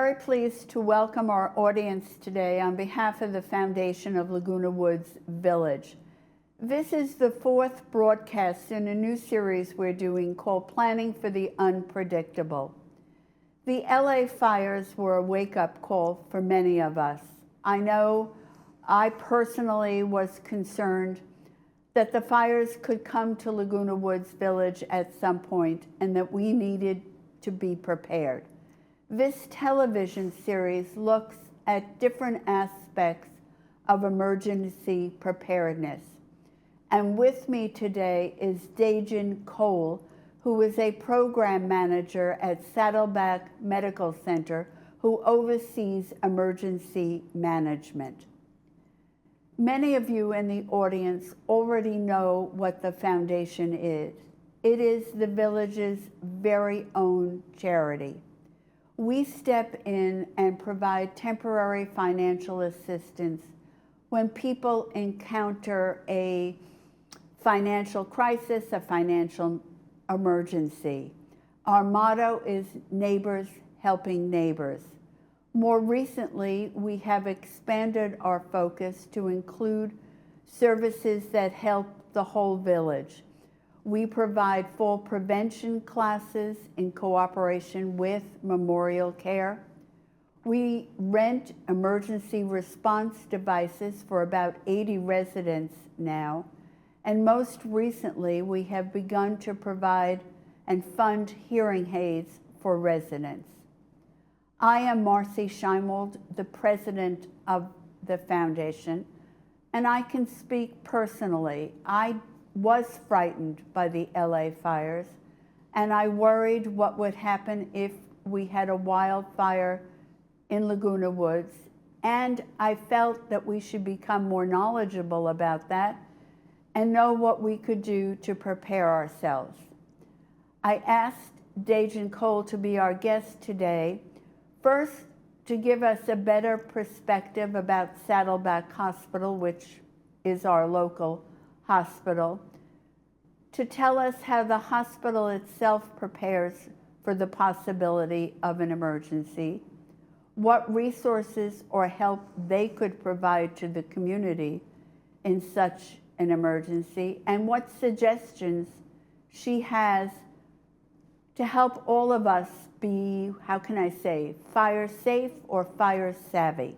very pleased to welcome our audience today on behalf of the Foundation of Laguna Woods Village. This is the fourth broadcast in a new series we're doing called Planning for the Unpredictable. The LA fires were a wake-up call for many of us. I know I personally was concerned that the fires could come to Laguna Woods Village at some point and that we needed to be prepared. This television series looks at different aspects of emergency preparedness. And with me today is Dagian, who is a program manager at Saddleback Medical Center, who oversees emergency management. Many of you in the audience already know what the foundation is. It is the village's very own charity. We step in and provide temporary financial assistance when people encounter a financial crisis, a financial emergency. Our motto is neighbors helping neighbors. More recently, we have expanded our focus to include services that help the whole village. We provide fall prevention classes in cooperation with MemorialCare. We rent emergency response devices for about 80 residents now. And most recently, we have begun to provide and fund hearing aids for residents. I am Marcy Scheimold, the president of the foundation, and I can speak personally. I was frightened by the LA fires, and I worried what would happen if we had a wildfire in Laguna Woods, and I felt that we should become more knowledgeable about that and know what we could do to prepare ourselves. I asked Dagian to be our guest today, first to give us a better perspective about Saddleback Hospital, which is our local hospital, to tell us how the hospital itself prepares for the possibility of an emergency, what resources or help they could provide to the community in such an emergency, and what suggestions she has to help all of us be, how can I say, fire safe or fire savvy.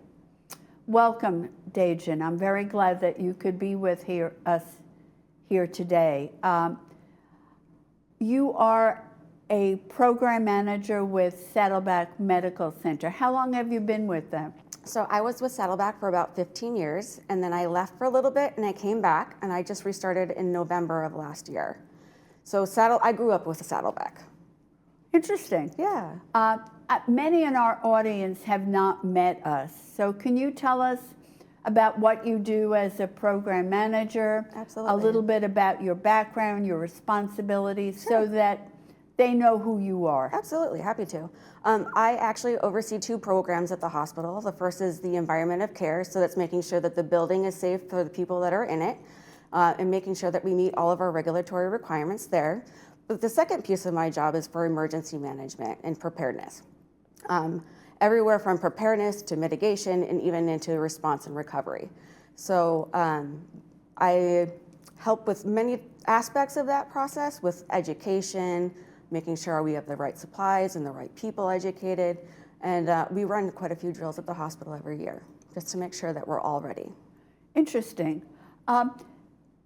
Welcome, Dagian. I'm very glad that you could be with us here today. You are a program manager with Saddleback Medical Center. How long have you been with them? So I was with Saddleback for about 15 years, and then I left for a little bit, and I came back, and I just restarted in November of last year. So I grew up with Saddleback. Interesting. Yeah. Many in our audience have not met us. So can you tell us about what you do as a program manager? Absolutely. A little bit about your background, your responsibilities, Sure. so that they know who you are. Absolutely, happy to. I actually oversee two programs at the hospital. The first is the environment of care, so that's making sure that the building is safe for the people that are in it, and making sure that we meet all of our regulatory requirements there. But the second piece of my job is for emergency management and preparedness. Everywhere from preparedness to mitigation and even into response and recovery. So I help with many aspects of that process, with education, making sure we have the right supplies and the right people educated. And we run quite a few drills at the hospital every year, just to make sure that we're all ready. Interesting.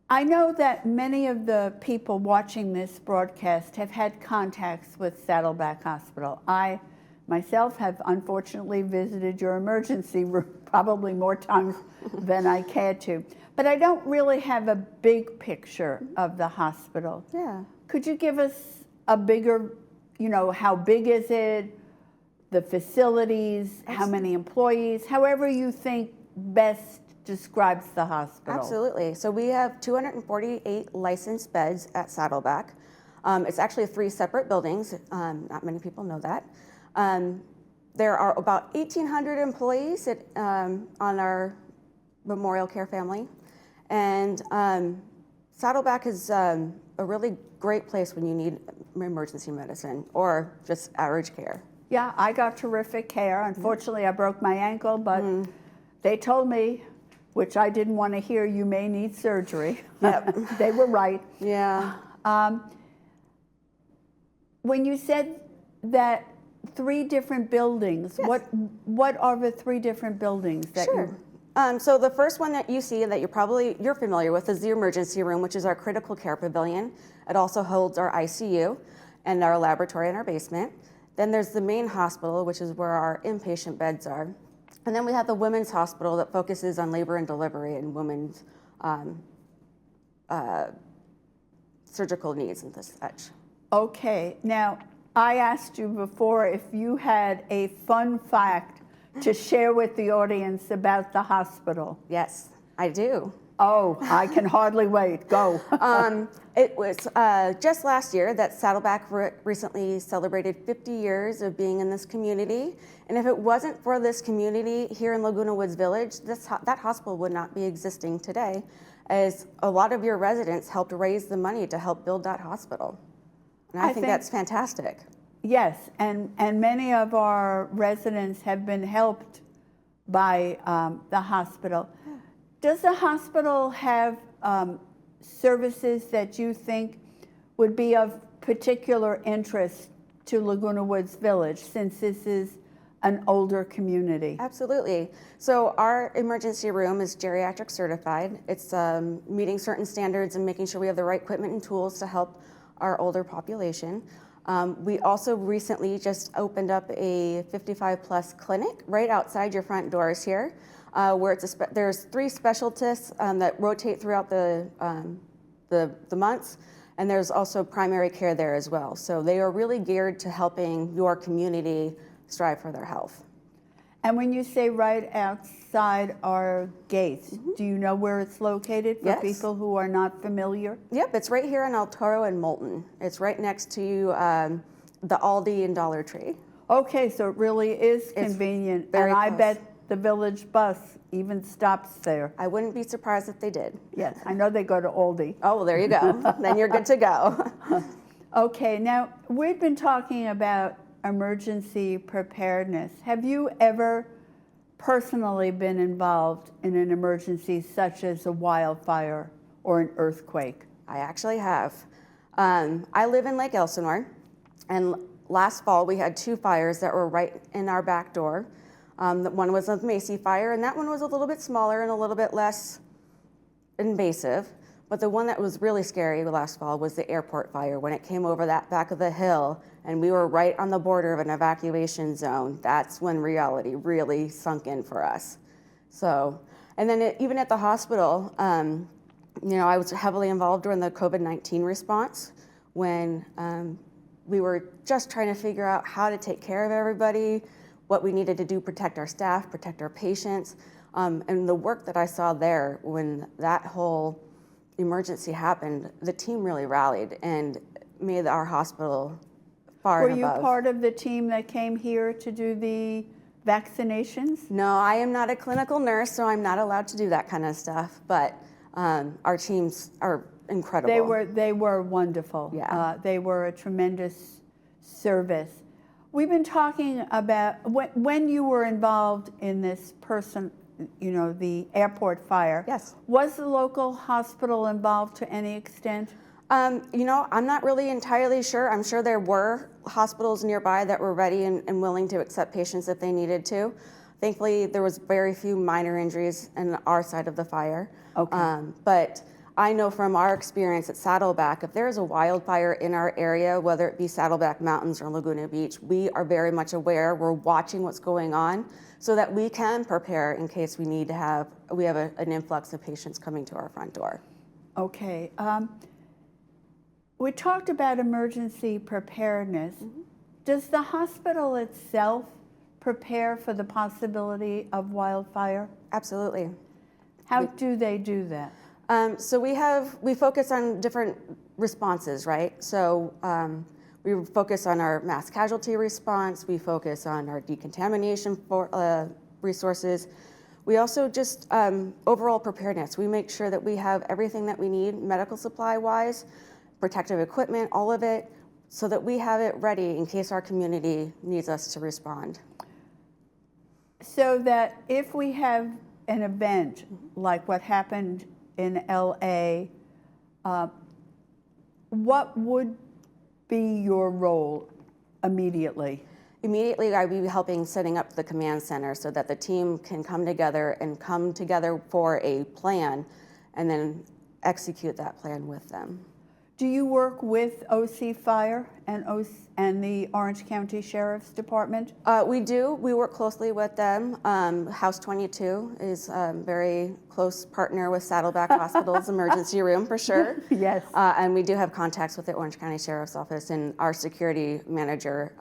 I know that many of the people watching this broadcast have had contacts with Saddleback Hospital. I myself have unfortunately visited your emergency room probably more times than I care to. But I don't really have a big picture of the hospital. Yeah. Could you give us a bigger, how big is it, the facilities, how many employees, however you think best describes the hospital? Absolutely. So we have 248 licensed beds at Saddleback. It's actually 3 separate buildings. Not many people know that. There are about 1,800 employees on our MemorialCare family. And Saddleback is a really great place when you need emergency medicine or just average care. Yeah, I got terrific care. Unfortunately, I broke my ankle, but they told me, which I didn't want to hear, you may need surgery. Yep. They were right. Yeah. When you said that 3 different buildings, Yes. what are the 3 different buildings that Sure. So the first one that you see and that you're familiar with is the emergency room, which is our critical care pavilion. It also holds our ICU and our laboratory in our basement. Then there's the main hospital, which is where our inpatient beds are. And then we have the women's hospital that focuses on labor and delivery and women's surgical needs and such. Okay, now I asked you before if you had a fun fact to share with the audience about the hospital. Yes, I do. Oh, I can hardly wait. Go. It was just last year that Saddleback recently celebrated 50 years of being in this community. And if it wasn't for this community here in Laguna Woods Village, that hospital would not be existing today, as a lot of your residents helped raise the money to help build that hospital. And I think that's fantastic. Yes, and many of our residents have been helped by the hospital. Does the hospital have services that you think would be of particular interest to Laguna Woods Village, since this is an older community? Absolutely. So our emergency room is geriatric certified. It's meeting certain standards and making sure we have the right equipment and tools to help our older population. We also recently just opened up a 55-plus clinic right outside your front doors here, where there's 3 specialists that rotate throughout the months, and there's also primary care there as well. So they are really geared to helping your community strive for their health. And when you say right outside our gates, do you know where it's located for people who are not familiar? Yep, it's right here in El Toro and Moulton. It's right next to the Aldi and Dollar Tree. Okay, so it really is convenient. Very and I close. bet the village bus even stops there. I wouldn't be surprised if they did. Yes, I know they go to Aldi. Oh, well, there you go. Then you're good to go. Okay, now we've been talking about emergency preparedness. Have you ever personally been involved in an emergency such as a wildfire or an earthquake? I actually have. I live in Lake Elsinore, and last fall we had 2 fires that were right in our back door. One was a Macy fire, and that one was a little bit smaller and a little bit less invasive. But the one that was really scary last fall was the airport fire. When it came over that back of the hill and we were right on the border of an evacuation zone, that's when reality really sunk in for us. So, and then even at the hospital, I was heavily involved during the COVID-19 response when we were just trying to figure out how to take care of everybody, what we needed to do, protect our staff, protect our patients. And the work that I saw there when that whole emergency happened, the team really rallied and made our hospital far and above. Were you part of the team that came here to do the vaccinations? No, I am not a clinical nurse, so I'm not allowed to do that kind of stuff, but our teams are incredible. They were wonderful. Yeah. They were a tremendous service. We've been talking about when you were involved in this the airport fire. Yes. Was the local hospital involved to any extent? I'm not really entirely sure. I'm sure there were hospitals nearby that were ready and willing to accept patients if they needed to. Thankfully, there was very few minor injuries on our side of the fire. Okay. But I know from our experience at Saddleback, if there's a wildfire in our area, whether it be Saddleback Mountains or Laguna Beach, we are very much aware. We're watching what's going on so that we can prepare in case we have an influx of patients coming to our front door. Okay. We talked about emergency preparedness. Mm-hmm. Does the hospital itself prepare for the possibility of wildfire? Absolutely. How do they do that? So we focus on different responses, right? So we focus on our mass casualty response. We focus on our decontamination resources. We also just overall preparedness. We make sure that we have everything that we need medical supply wise, protective equipment, all of it. so that we have it ready in case our community needs us to respond. So that if we have an event like what happened in LA, what would be your role immediately? Immediately, I would be helping setting up the command center so that the team can come together for a plan and then execute that plan with them. Do you work with OC Fire and the Orange County Sheriff's Department? We do. We work closely with them. House 22 is a very close partner with Saddleback Hospital's emergency room, for sure. Yes. And we do have contacts with the Orange County Sheriff's Office, and our security manager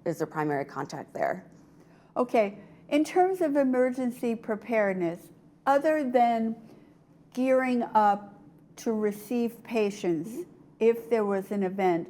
is the primary contact there. Okay. In terms of emergency preparedness, other than gearing up to receive patients if there was an event,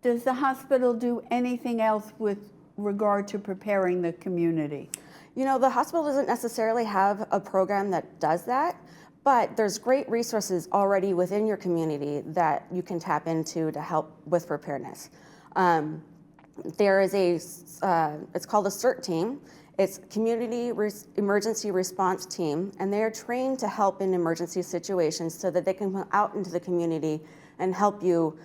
does the hospital do anything else with regard to preparing the community? You know, the hospital doesn't necessarily have a program that does that, but there's great resources already within your community that you can tap into to help with preparedness. There is it's called a CERT team. It's Community Emergency Response Team, and they are trained to help in emergency situations so that they can come out into the community and help you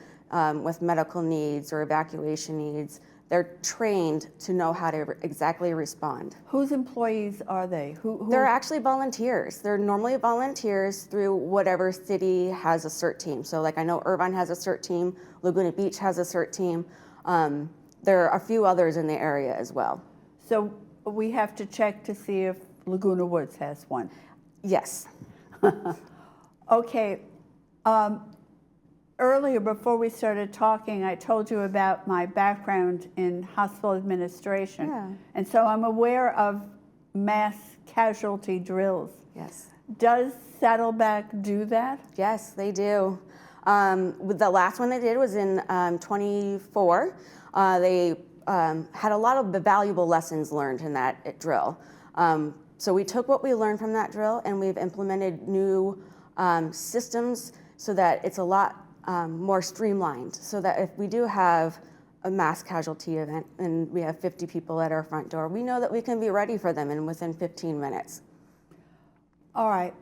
with medical needs or evacuation needs. They're trained to know how to exactly respond. Whose employees are they? They're actually volunteers. They're normally volunteers through whatever city has a CERT team. So like I know Irvine has a CERT team, Laguna Beach has a CERT team. There are a few others in the area as well. So we have to check to see if Laguna Woods has one. Yes. Okay. Earlier, before we started talking, I told you about my background in hospital administration. Yeah. And so I'm aware of mass casualty drills. Yes. Does Saddleback do that? Yes, they do. The last one they did was in 24. They had a lot of the valuable lessons learned in that drill. So we took what we learned from that drill and we've implemented new systems so that it's a lot more streamlined, so that if we do have a mass casualty event and we have 50 people at our front door, we know that we can be ready for them within 15 minutes. All right.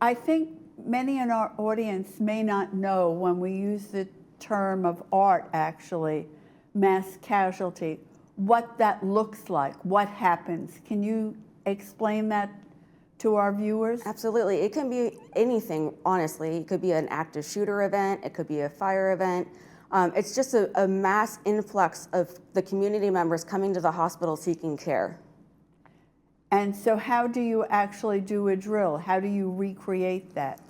I think many in our audience may not know when we use the term of art, actually, mass casualty, what that looks like, what happens. Can you explain that to our viewers? Absolutely. It can be anything, honestly. It could be an active shooter event. It could be a fire event. It's just a mass influx of the community members coming to the hospital seeking care. And so how do you actually do a drill? How do you recreate that?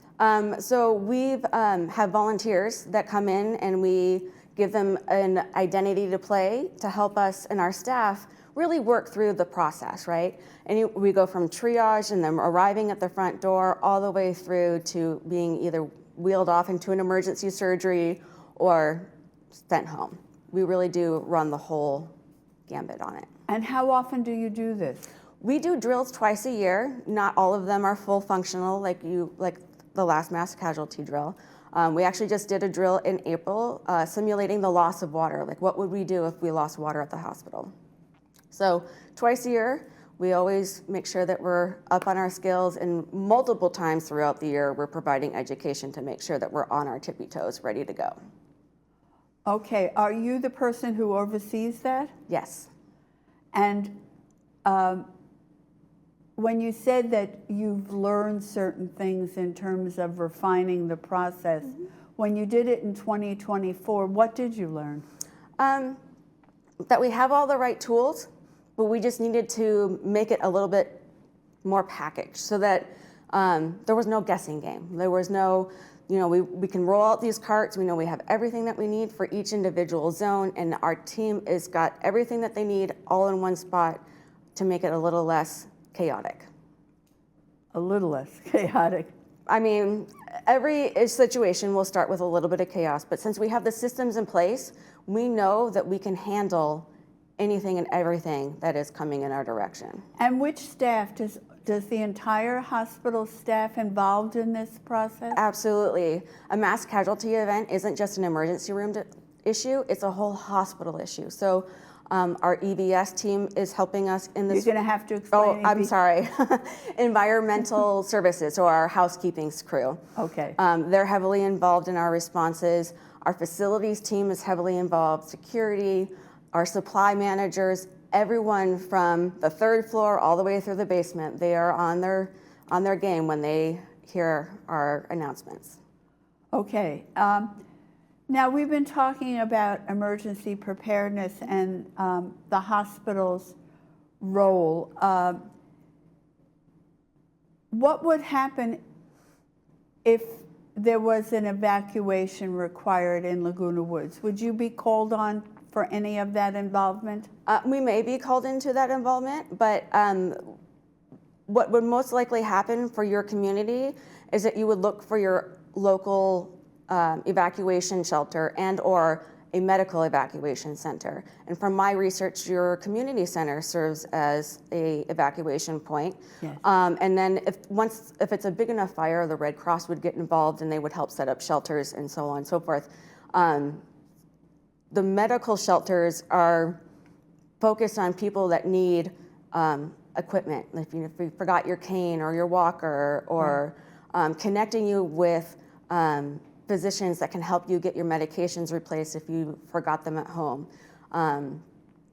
So we have volunteers that come in and we give them an identity to play to help us and our staff really work through the process, right? And we go from triage and them arriving at the front door all the way through to being either wheeled off into an emergency surgery or sent home. We really do run the whole gambit on it. And how often do you do this? We do drills twice a year. Not all of them are full functional like the last mass casualty drill. We actually just did a drill in April simulating the loss of water. Like what would we do if we lost water at the hospital? So twice a year, we always make sure that we're up on our skills, and multiple times throughout the year, we're providing education to make sure that we're on our tippy toes, ready to go. Okay, are you the person who oversees that? Yes. And when you said that you've learned certain things in terms of refining the process, when you did it in 2024, what did you learn? That we have all the right tools, but we just needed to make it a little bit more packaged so that there was no guessing game. There was no, we can roll out these carts. We know we have everything that we need for each individual zone, and our team has got everything that they need all in one spot to make it a little less chaotic. A little less chaotic. I mean, every situation will start with a little bit of chaos, but since we have the systems in place, we know that we can handle anything and everything that is coming in our direction. And which staff? Does the entire hospital staff involved in this process? Absolutely. A mass casualty event isn't just an emergency room issue, it's a whole hospital issue. So our EVS team is helping us in this. You're going to have to explain. Oh, I'm sorry. Environmental services, or our housekeeping crew. Okay. They're heavily involved in our responses. Our facilities team is heavily involved, security, our supply managers, everyone from the 3rd floor all the way through the basement. They are on their game when they hear our announcements. Okay. Now, we've been talking about emergency preparedness and the hospital's role. What would happen if there was an evacuation required in Laguna Woods? Would you be called on for any of that involvement? We may be called into that involvement, but what would most likely happen for your community is that you would look for your local evacuation shelter and or a medical evacuation center. And from my research, your community center serves as a evacuation point. Yes. And then if it's a big enough fire, the Red Cross would get involved and they would help set up shelters and so on and so forth. The medical shelters are focused on people that need equipment. If you forgot your cane or your walker, or connecting you with physicians that can help you get your medications replaced if you forgot them at home.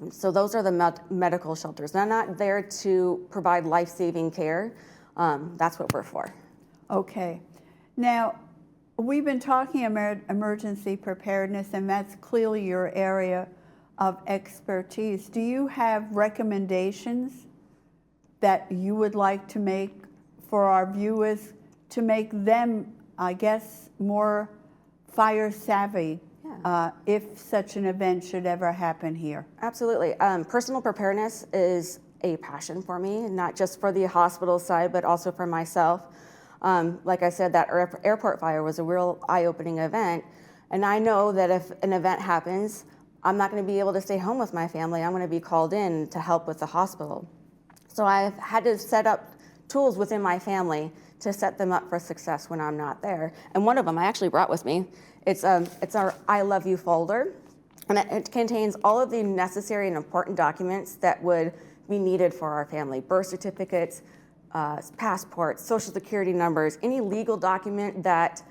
So those are the medical shelters. They're not there to provide life-saving care. That's what we're for. Okay. Now, we've been talking about emergency preparedness, and that's clearly your area of expertise. Do you have recommendations that you would like to make for our viewers to make them, I guess, more fire savvy if such an event should ever happen here? Absolutely. Personal preparedness is a passion for me, not just for the hospital side, but also for myself. Like I said, that airport fire was a real eye-opening event. And I know that if an event happens, I'm not going to be able to stay home with my family. I'm going to be called in to help with the hospital. So I've had to set up tools within my family to set them up for success when I'm not there. And one of them I actually brought with me. It's our I Love You folder. And it contains all of the necessary and important documents that would be needed for our family. Birth certificates, passports, social security numbers, any legal document that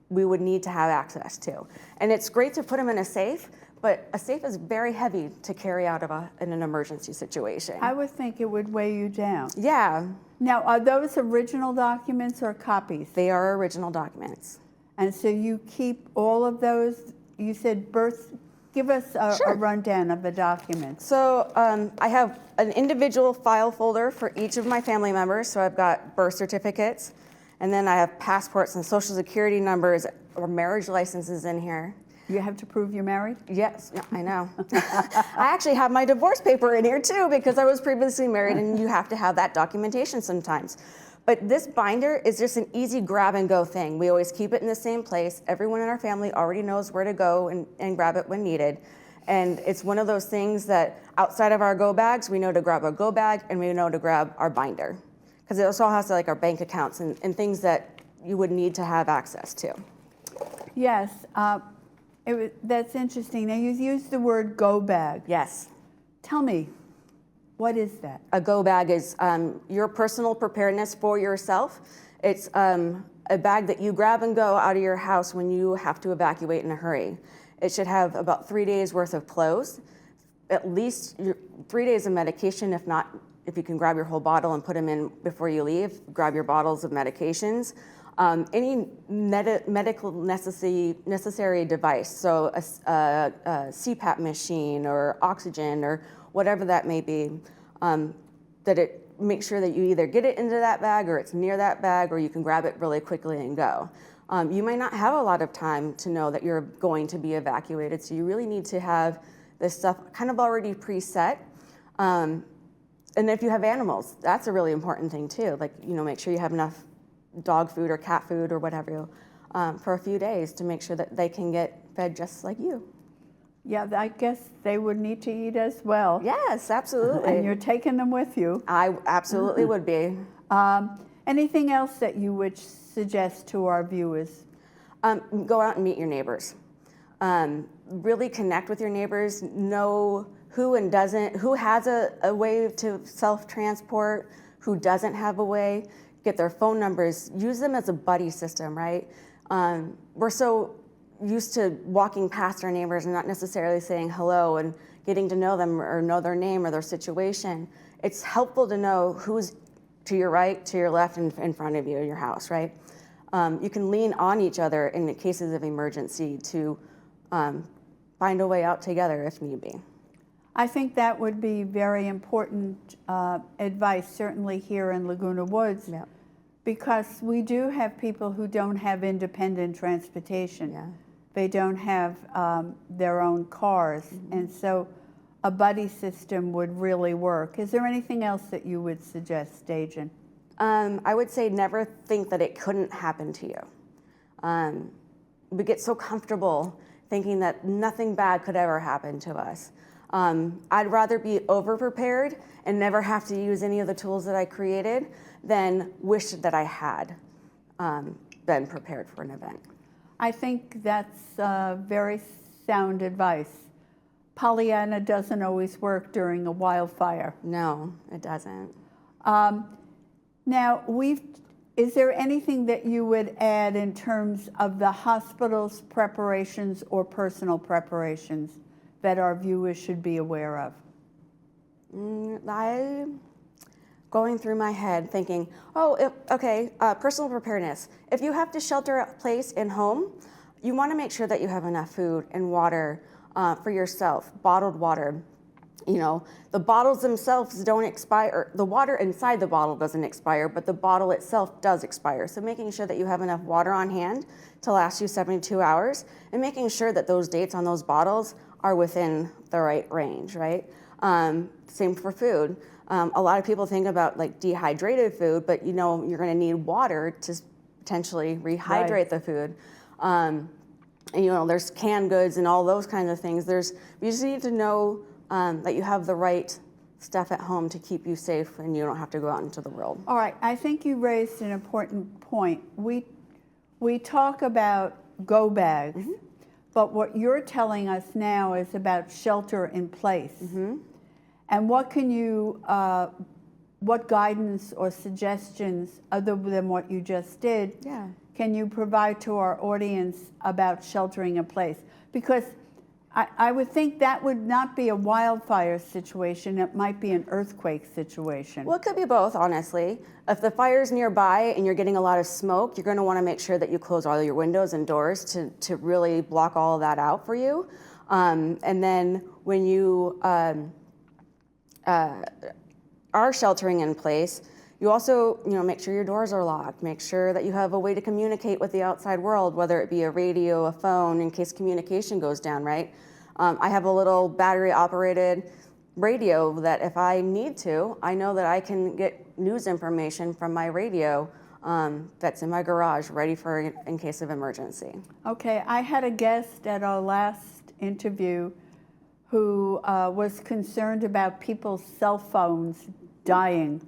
we would need to have access to. And it's great to put them in a safe, but a safe is very heavy to carry out of in an emergency situation. I would think it would weigh you down. Yeah. Now, are those original documents or copies? They are original documents. And so you keep all of those? You said birth. Give us a rundown of the documents. So I have an individual file folder for each of my family members. So I've got birth certificates, and then I have passports and social security numbers or marriage licenses in here. You have to prove you're married? Yes, I know. I actually have my divorce paper in here too, because I was previously married, and you have to have that documentation sometimes. But this binder is just an easy grab and go thing. We always keep it in the same place. Everyone in our family already knows where to go and grab it when needed. And it's one of those things that outside of our go bags, we know to grab our go bag and we know to grab our binder. Because it also has like our bank accounts and things that you would need to have access to. Yes, that's interesting. Now you used the word go bag. Yes. Tell me, what is that? A go bag is your personal preparedness for yourself. It's a bag that you grab and go out of your house when you have to evacuate in a hurry. It should have about 3 days worth of clothes, at least 3 days of medication. If not, if you can grab your whole bottle and put them in before you leave, grab your bottles of medications. Any medical necessary device, so a CPAP machine or oxygen or whatever that may be, that it make sure that you either get it into that bag or it's near that bag, or you can grab it really quickly and go. You might not have a lot of time to know that you're going to be evacuated, so you really need to have this stuff kind of already preset. And if you have animals, that's a really important thing too. Like, make sure you have enough dog food or cat food or whatever for a few days to make sure that they can get fed just like you. Yeah, I guess they would need to eat as well. Yes, absolutely. And you're taking them with you. I absolutely would be. Anything else that you would suggest to our viewers? Go out and meet your neighbors. Really connect with your neighbors, know who and doesn't, who has a way to self-transport, who doesn't have a way, get their phone numbers, use them as a buddy system, right? We're so used to walking past our neighbors and not necessarily saying hello and getting to know them or know their name or their situation. It's helpful to know who's to your right, to your left, and in front of you in your house, right? You can lean on each other in the cases of emergency to find a way out together if need be. I think that would be very important advice, certainly here in Laguna Woods, Yeah. because we do have people who don't have independent transportation. Yeah. They don't have their own cars, and so a buddy system would really work. Is there anything else that you would suggest, Dagian? I would say never think that it couldn't happen to you. We get so comfortable thinking that nothing bad could ever happen to us. I'd rather be over-prepared and never have to use any of the tools that I created than wish that I had been prepared for an event. I think that's very sound advice. Pollyanna doesn't always work during a wildfire. No, it doesn't. Now, is there anything that you would add in terms of the hospital's preparations or personal preparations that our viewers should be aware of? I'm going through my head thinking, personal preparedness. If you have to shelter a place in home, you want to make sure that you have enough food and water for yourself, bottled water. You know, the bottles themselves don't expire. The water inside the bottle doesn't expire, but the bottle itself does expire. So making sure that you have enough water on hand to last you 72 hours and making sure that those dates on those bottles are within the right range, right? Same for food. A lot of people think about like dehydrated food, but you know, you're gonna need water to potentially rehydrate the food. And, you know, there's canned goods and all those kinds of things. You just need to know that you have the right stuff at home to keep you safe and you don't have to go out into the world. All right, I think you raised an important point. We talk about go bags, but what you're telling us now is about shelter in place. And what can you, what guidance or suggestions other than what you just did can you provide to our audience about sheltering in place? Because I would think that would not be a wildfire situation, it might be an earthquake situation. Well, it could be both, honestly. If the fire's nearby and you're getting a lot of smoke, you're gonna wanna make sure that you close all your windows and doors to really block all of that out for you. And then when you are sheltering in place, you also, you know, make sure your doors are locked, make sure that you have a way to communicate with the outside world, whether it be a radio, a phone, in case communication goes down, right? I have a little battery operated radio that if I need to, I know that I can get news information from my radio that's in my garage, ready for in case of emergency. Okay, I had a guest at our last interview who was concerned about people's cell phones dying.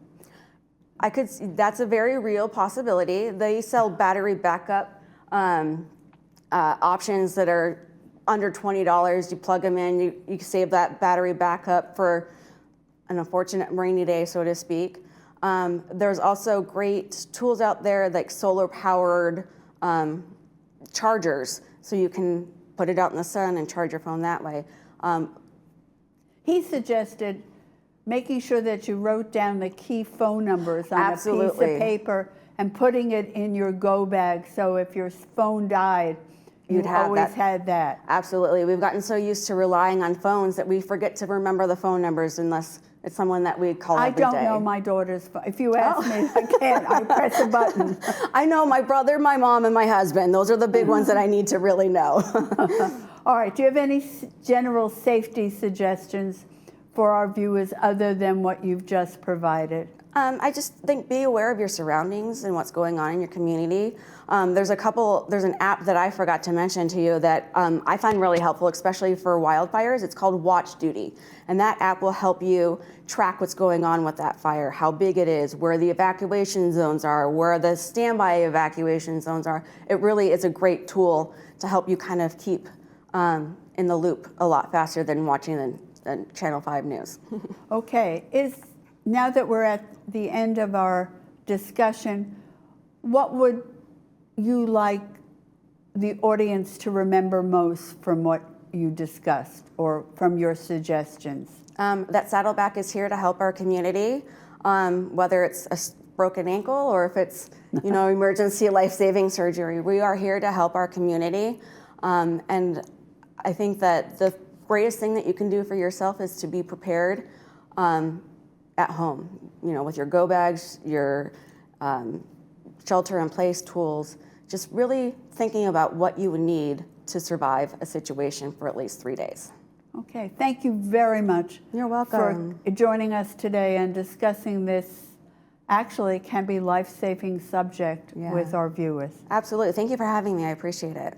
I could see that's a very real possibility. They sell battery backup options that are under $20. You plug them in, you can save that battery backup for an unfortunate rainy day, so to speak. There's also great tools out there like solar powered chargers, so you can put it out in the sun and charge your phone that way. He suggested making sure that you wrote down the key phone numbers on a piece of paper and putting it in your go bag, so if your phone died, you always had that. Absolutely. We've gotten so used to relying on phones that we forget to remember the phone numbers unless it's someone that we call every day. I don't know my daughter's phone. If you ask me, I can't. I press a button. I know my brother, my mom, and my husband. Those are the big ones that I need to really know. All right. Do you have any general safety suggestions for our viewers other than what you've just provided? I just think be aware of your surroundings and what's going on in your community. There's an app that I forgot to mention to you that I find really helpful, especially for wildfires. It's called Watch Duty. And that app will help you track what's going on with that fire, how big it is, where the evacuation zones are, where the standby evacuation zones are. It really is a great tool to help you kind of keep in the loop a lot faster than watching the Channel 5 news. Okay, now that we're at the end of our discussion, what would you like the audience to remember most from what you discussed or from your suggestions? That Saddleback is here to help our community, whether it's a broken ankle or if it's emergency life-saving surgery. We are here to help our community, and I think that the greatest thing that you can do for yourself is to be prepared at home, with your go bags, your shelter-in-place tools, just really thinking about what you would need to survive a situation for at least 3 days. Okay, thank you very much. You're welcome. For joining us today and discussing this actually can be life-saving subject with our viewers. Absolutely. Thank you for having me. I appreciate it.